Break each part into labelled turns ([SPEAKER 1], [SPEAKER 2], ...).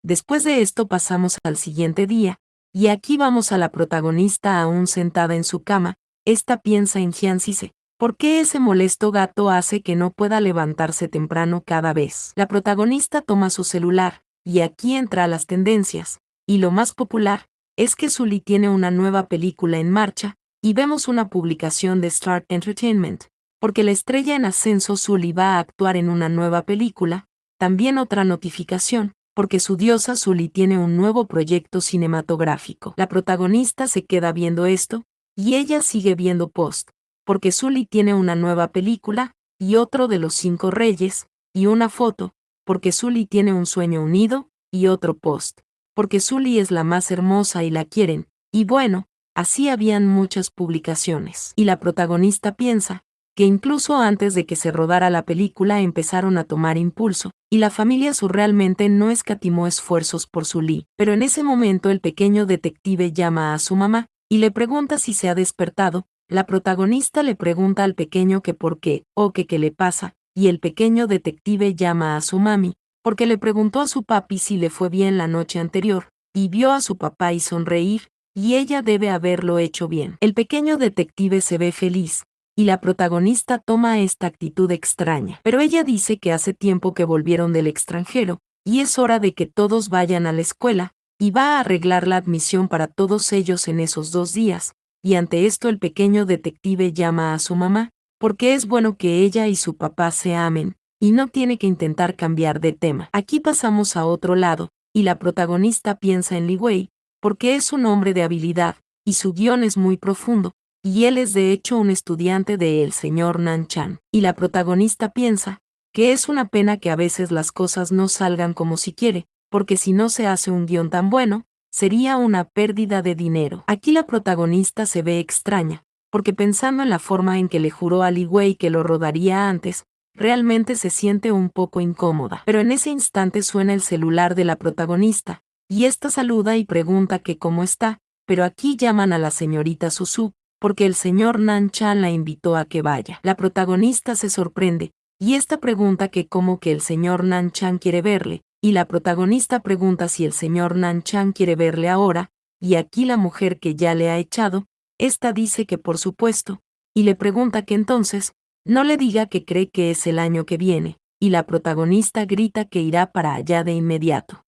[SPEAKER 1] Después de esto pasamos al siguiente día, y aquí vamos a la protagonista aún sentada en su cama. Esta piensa en Hyun-sik. ¿Por qué ese molesto gato hace que no pueda levantarse temprano cada vez? La protagonista toma su celular, y aquí entra a las tendencias, y lo más popular es que Sully tiene una nueva película en marcha, y vemos una publicación de Star Entertainment, porque la estrella en ascenso Sully va a actuar en una nueva película. También otra notificación, porque su diosa Sully tiene un nuevo proyecto cinematográfico. La protagonista se queda viendo esto, y ella sigue viendo post, porque Sully tiene una nueva película, y otro de los 5 reyes, y una foto, porque Sully tiene un sueño unido, y otro post, porque Sully es la más hermosa y la quieren, y bueno, así habían muchas publicaciones. Y la protagonista piensa que incluso antes de que se rodara la película empezaron a tomar impulso, y la familia Su realmente no escatimó esfuerzos por Sully. Pero en ese momento el pequeño detective llama a su mamá, y le pregunta si se ha despertado. La protagonista le pregunta al pequeño que por qué, o que qué le pasa, y el pequeño detective llama a su mami, porque le preguntó a su papi si le fue bien la noche anterior, y vio a su papá y sonreír, y ella debe haberlo hecho bien. El pequeño detective se ve feliz, y la protagonista toma esta actitud extraña. Pero ella dice que hace tiempo que volvieron del extranjero, y es hora de que todos vayan a la escuela, y va a arreglar la admisión para todos ellos en esos 2 días. Y ante esto el pequeño detective llama a su mamá, porque es bueno que ella y su papá se amen, y no tiene que intentar cambiar de tema. Aquí pasamos a otro lado, y la protagonista piensa en Lee Wei, porque es un hombre de habilidad, y su guión es muy profundo, y él es de hecho un estudiante de el señor Nan Chan. Y la protagonista piensa que es una pena que a veces las cosas no salgan como si quiere, porque si no se hace un guión tan bueno, sería una pérdida de dinero. Aquí la protagonista se ve extraña, porque pensando en la forma en que le juró a Lee Wei que lo rodaría antes, realmente se siente un poco incómoda. Pero en ese instante suena el celular de la protagonista, y esta saluda y pregunta que cómo está, pero aquí llaman a la señorita Susu, porque el señor Nan Chan la invitó a que vaya. La protagonista se sorprende, y esta pregunta que cómo que el señor Nan Chan quiere verle, y la protagonista pregunta si el señor Nan Chan quiere verle ahora, y aquí la mujer que ya le ha echado, esta dice que por supuesto, y le pregunta que entonces, no le diga que cree que es el año que viene, y la protagonista grita que irá para allá de inmediato.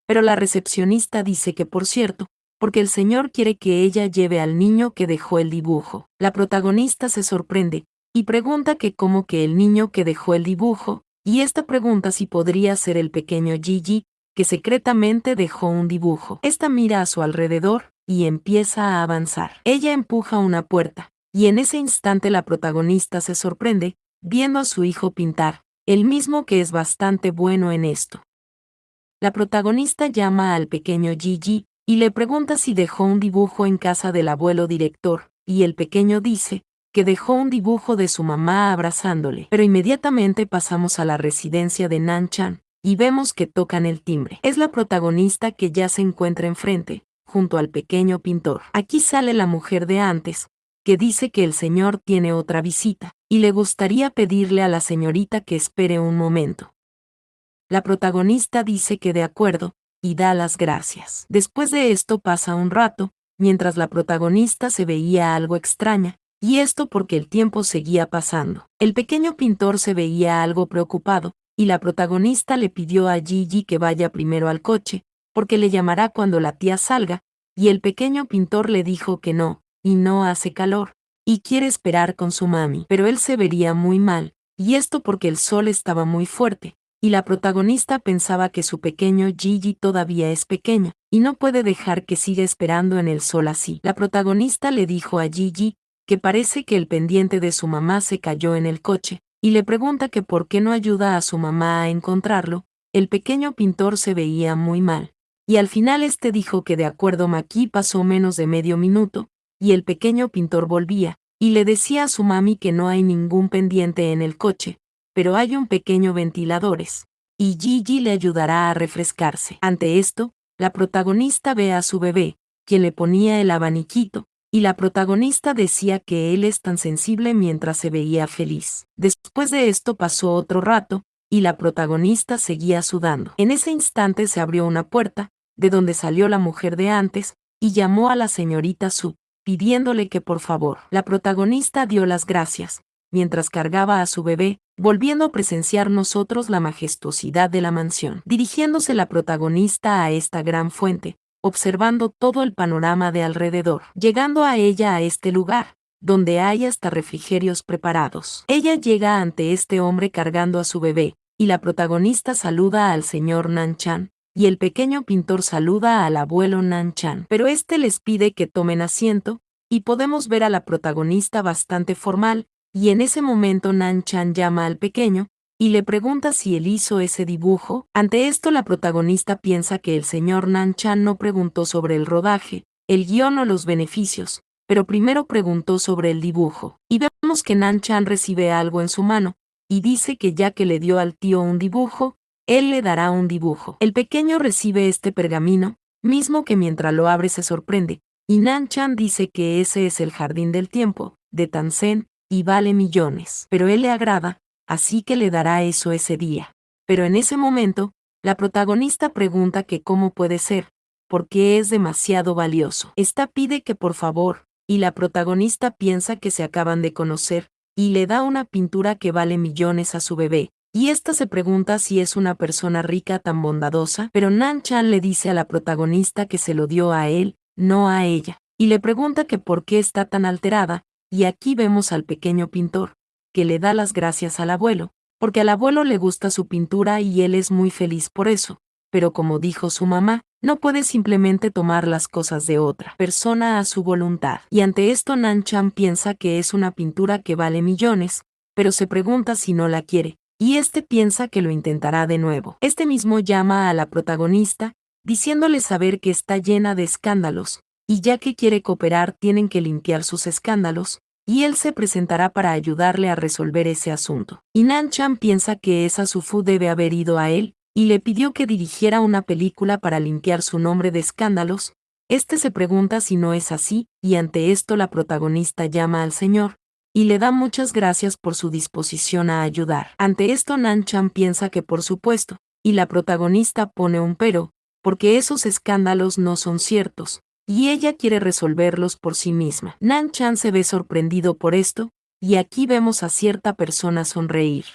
[SPEAKER 1] Pero la recepcionista dice que por cierto, porque el señor quiere que ella lleve al niño que dejó el dibujo. La protagonista se sorprende, y pregunta que cómo que el niño que dejó el dibujo, y esta pregunta si podría ser el pequeño Gigi, que secretamente dejó un dibujo. Esta mira a su alrededor, y empieza a avanzar. Ella empuja una puerta, y en ese instante la protagonista se sorprende, viendo a su hijo pintar, el mismo que es bastante bueno en esto. La protagonista llama al pequeño Gigi, y le pregunta si dejó un dibujo en casa del abuelo director, y el pequeño dice que dejó un dibujo de su mamá abrazándole. Pero inmediatamente pasamos a la residencia de Nan Chan, y vemos que tocan el timbre. Es la protagonista que ya se encuentra enfrente, junto al pequeño pintor. Aquí sale la mujer de antes, que dice que el señor tiene otra visita, y le gustaría pedirle a la señorita que espere un momento. La protagonista dice que de acuerdo, y da las gracias. Después de esto pasa un rato, mientras la protagonista se veía algo extraña, y esto porque el tiempo seguía pasando. El pequeño pintor se veía algo preocupado, y la protagonista le pidió a Gigi que vaya primero al coche, porque le llamará cuando la tía salga, y el pequeño pintor le dijo que no, y no hace calor, y quiere esperar con su mami. Pero él se vería muy mal, y esto porque el sol estaba muy fuerte, y la protagonista pensaba que su pequeño Gigi todavía es pequeño, y no puede dejar que siga esperando en el sol así. La protagonista le dijo a Gigi que parece que el pendiente de su mamá se cayó en el coche, y le pregunta que por qué no ayuda a su mamá a encontrarlo. El pequeño pintor se veía muy mal, y al final este dijo que de acuerdo. Aquí pasó menos de medio minuto, y el pequeño pintor volvía, y le decía a su mami que no hay ningún pendiente en el coche, pero hay un pequeño ventiladores, y Gigi le ayudará a refrescarse. Ante esto, la protagonista ve a su bebé, quien le ponía el abaniquito, y la protagonista decía que él es tan sensible mientras se veía feliz. Después de esto pasó otro rato, y la protagonista seguía sudando. En ese instante se abrió una puerta, de donde salió la mujer de antes, y llamó a la señorita Su, pidiéndole que por favor. La protagonista dio las gracias, mientras cargaba a su bebé, volviendo a presenciar nosotros la majestuosidad de la mansión. Dirigiéndose la protagonista a esta gran fuente, observando todo el panorama de alrededor, llegando a ella a este lugar, donde hay hasta refrigerios preparados. Ella llega ante este hombre cargando a su bebé, y la protagonista saluda al señor Nan Chan, y el pequeño pintor saluda al abuelo Nan Chan. Pero este les pide que tomen asiento, y podemos ver a la protagonista bastante formal, y en ese momento Nan Chan llama al pequeño, y le pregunta si él hizo ese dibujo. Ante esto la protagonista piensa que el señor Nan Chan no preguntó sobre el rodaje, el guión o los beneficios, pero primero preguntó sobre el dibujo. Y vemos que Nan Chan recibe algo en su mano, y dice que ya que le dio al tío un dibujo, él le dará un dibujo. El pequeño recibe este pergamino, mismo que mientras lo abre se sorprende, y Nan Chan dice que ese es el jardín del tiempo, de Tanzhen, y vale millones. Pero él le agrada, así que le dará eso ese día. Pero en ese momento, la protagonista pregunta que cómo puede ser, porque es demasiado valioso. Esta pide que por favor, y la protagonista piensa que se acaban de conocer, y le da una pintura que vale millones a su bebé, y esta se pregunta si es una persona rica tan bondadosa, pero Nan Chan le dice a la protagonista que se lo dio a él, no a ella, y le pregunta que por qué está tan alterada, y aquí vemos al pequeño pintor, que le da las gracias al abuelo, porque al abuelo le gusta su pintura y él es muy feliz por eso, pero como dijo su mamá, no puede simplemente tomar las cosas de otra persona a su voluntad. Y ante esto Nan Chan piensa que es una pintura que vale millones, pero se pregunta si no la quiere, y este piensa que lo intentará de nuevo. Este mismo llama a la protagonista, diciéndole saber que está llena de escándalos, y ya que quiere cooperar tienen que limpiar sus escándalos, y él se presentará para ayudarle a resolver ese asunto. Y Nan Chan piensa que esa Sufu debe haber ido a él, y le pidió que dirigiera una película para limpiar su nombre de escándalos. Este se pregunta si no es así, y ante esto la protagonista llama al señor, y le da muchas gracias por su disposición a ayudar. Ante esto Nan Chan piensa que por supuesto, y la protagonista pone un pero, porque esos escándalos no son ciertos, y ella quiere resolverlos por sí misma. Nan Chan se ve sorprendido por esto, y aquí vemos a cierta persona sonreír.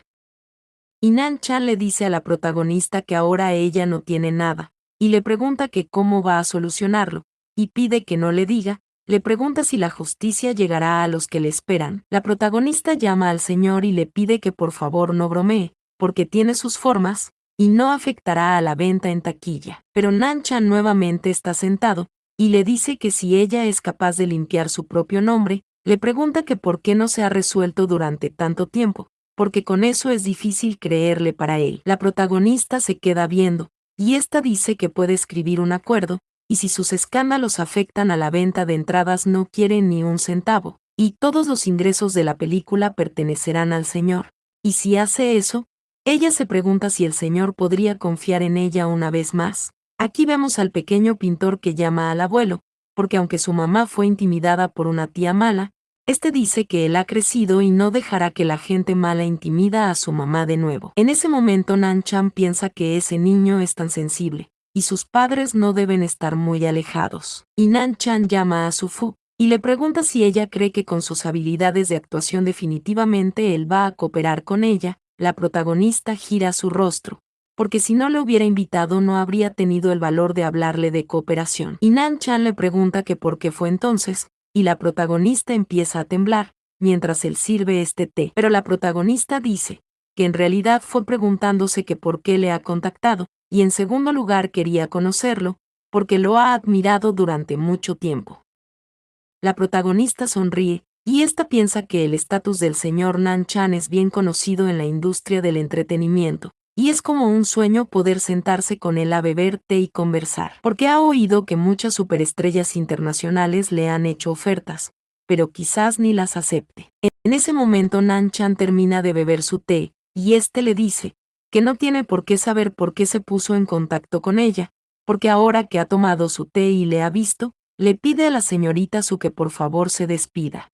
[SPEAKER 1] Y Nan Chan le dice a la protagonista que ahora ella no tiene nada, y le pregunta que cómo va a solucionarlo, y pide que no le diga, le pregunta si la justicia llegará a los que le esperan. La protagonista llama al señor y le pide que por favor no bromee, porque tiene sus formas, y no afectará a la venta en taquilla. Pero Nan Chan nuevamente está sentado, y le dice que si ella es capaz de limpiar su propio nombre, le pregunta que por qué no se ha resuelto durante tanto tiempo, porque con eso es difícil creerle para él. La protagonista se queda viendo, y esta dice que puede escribir un acuerdo, y si sus escándalos afectan a la venta de entradas no quiere ni un centavo, y todos los ingresos de la película pertenecerán al señor. Y si hace eso, ella se pregunta si el señor podría confiar en ella una vez más. Aquí vemos al pequeño pintor que llama al abuelo, porque aunque su mamá fue intimidada por una tía mala, este dice que él ha crecido y no dejará que la gente mala intimida a su mamá de nuevo. En ese momento Nan Chan piensa que ese niño es tan sensible, y sus padres no deben estar muy alejados. Y Nan Chan llama a Su Fu, y le pregunta si ella cree que con sus habilidades de actuación definitivamente él va a cooperar con ella. La protagonista gira su rostro, porque si no le hubiera invitado no habría tenido el valor de hablarle de cooperación. Y Nan Chan le pregunta que por qué fue entonces, y la protagonista empieza a temblar, mientras él sirve este té. Pero la protagonista dice que en realidad fue preguntándose que por qué le ha contactado, y en segundo lugar quería conocerlo, porque lo ha admirado durante mucho tiempo. La protagonista sonríe, y esta piensa que el estatus del señor Nan Chan es bien conocido en la industria del entretenimiento, y es como un sueño poder sentarse con él a beber té y conversar, porque ha oído que muchas superestrellas internacionales le han hecho ofertas, pero quizás ni las acepte. En ese momento Nan Chan termina de beber su té, y este le dice que no tiene por qué saber por qué se puso en contacto con ella, porque ahora que ha tomado su té y le ha visto, le pide a la señorita Su que por favor se despida.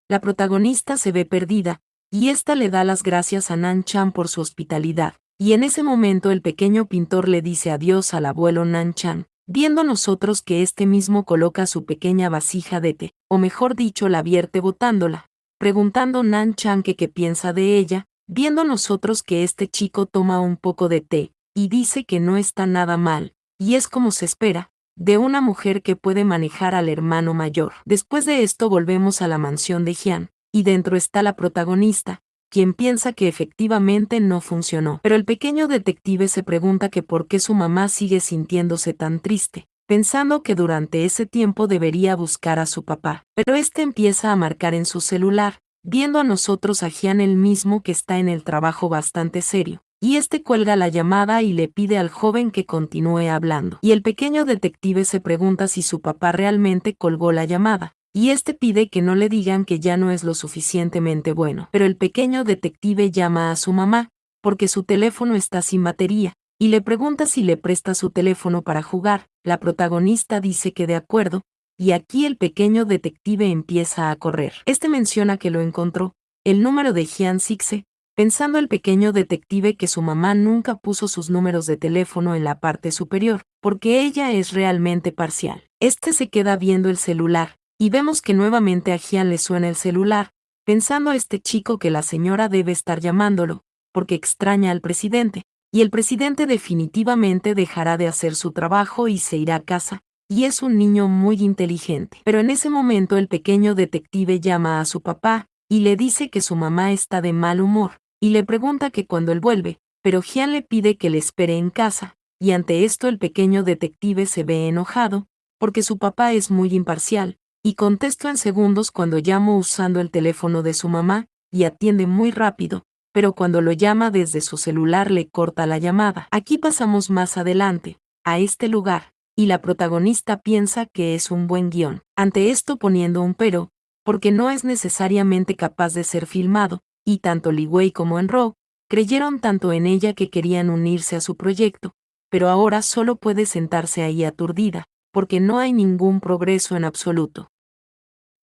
[SPEAKER 1] La protagonista se ve perdida, y ésta le da las gracias a Nan Chan por su hospitalidad. Y en ese momento el pequeño pintor le dice adiós al abuelo Nan Chan, viendo nosotros que este mismo coloca su pequeña vasija de té, o mejor dicho la vierte botándola, preguntando Nan Chan que qué piensa de ella, viendo nosotros que este chico toma un poco de té, y dice que no está nada mal, y es como se espera, de una mujer que puede manejar al hermano mayor. Después de esto volvemos a la mansión de Jian, y dentro está la protagonista, quien piensa que efectivamente no funcionó. Pero el pequeño detective se pregunta que por qué su mamá sigue sintiéndose tan triste, pensando que durante ese tiempo debería buscar a su papá. Pero este empieza a marcar en su celular, viendo a nosotros a Jian el mismo que está en el trabajo bastante serio. Y este cuelga la llamada y le pide al joven que continúe hablando. Y el pequeño detective se pregunta si su papá realmente colgó la llamada. Y este pide que no le digan que ya no es lo suficientemente bueno. Pero el pequeño detective llama a su mamá, porque su teléfono está sin batería, y le pregunta si le presta su teléfono para jugar. La protagonista dice que de acuerdo, y aquí el pequeño detective empieza a correr. Este menciona que lo encontró, el número de Jian Sixe, pensando el pequeño detective que su mamá nunca puso sus números de teléfono en la parte superior, porque ella es realmente parcial. Este se queda viendo el celular, y vemos que nuevamente a Jian le suena el celular, pensando este chico que la señora debe estar llamándolo, porque extraña al presidente, y el presidente definitivamente dejará de hacer su trabajo y se irá a casa, y es un niño muy inteligente. Pero en ese momento el pequeño detective llama a su papá, y le dice que su mamá está de mal humor, y le pregunta que cuando él vuelve, pero Jian le pide que le espere en casa, y ante esto el pequeño detective se ve enojado, porque su papá es muy imparcial, y contesto en segundos cuando llamo usando el teléfono de su mamá, y atiende muy rápido, pero cuando lo llama desde su celular le corta la llamada. Aquí pasamos más adelante, a este lugar, y la protagonista piensa que es un buen guión. Ante esto poniendo un pero, porque no es necesariamente capaz de ser filmado, y tanto Li Wei como Enro creyeron tanto en ella que querían unirse a su proyecto, pero ahora solo puede sentarse ahí aturdida, porque no hay ningún progreso en absoluto.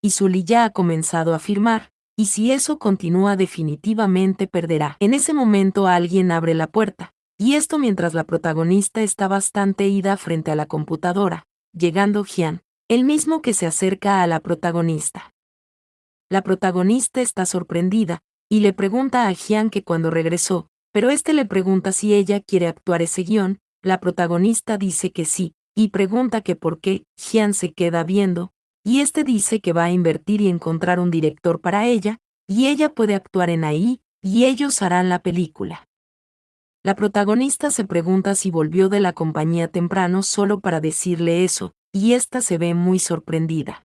[SPEAKER 1] Y Sully ya ha comenzado a firmar, y si eso continúa definitivamente perderá. En ese momento alguien abre la puerta, y esto mientras la protagonista está bastante ida frente a la computadora, llegando Jian, el mismo que se acerca a la protagonista. La protagonista está sorprendida, y le pregunta a Jian que cuando regresó, pero este le pregunta si ella quiere actuar ese guión, la protagonista dice que sí, y pregunta que por qué. Jian se queda viendo, y este dice que va a invertir y encontrar un director para ella, y ella puede actuar en ahí, y ellos harán la película. La protagonista se pregunta si volvió de la compañía temprano solo para decirle eso, y esta se ve muy sorprendida.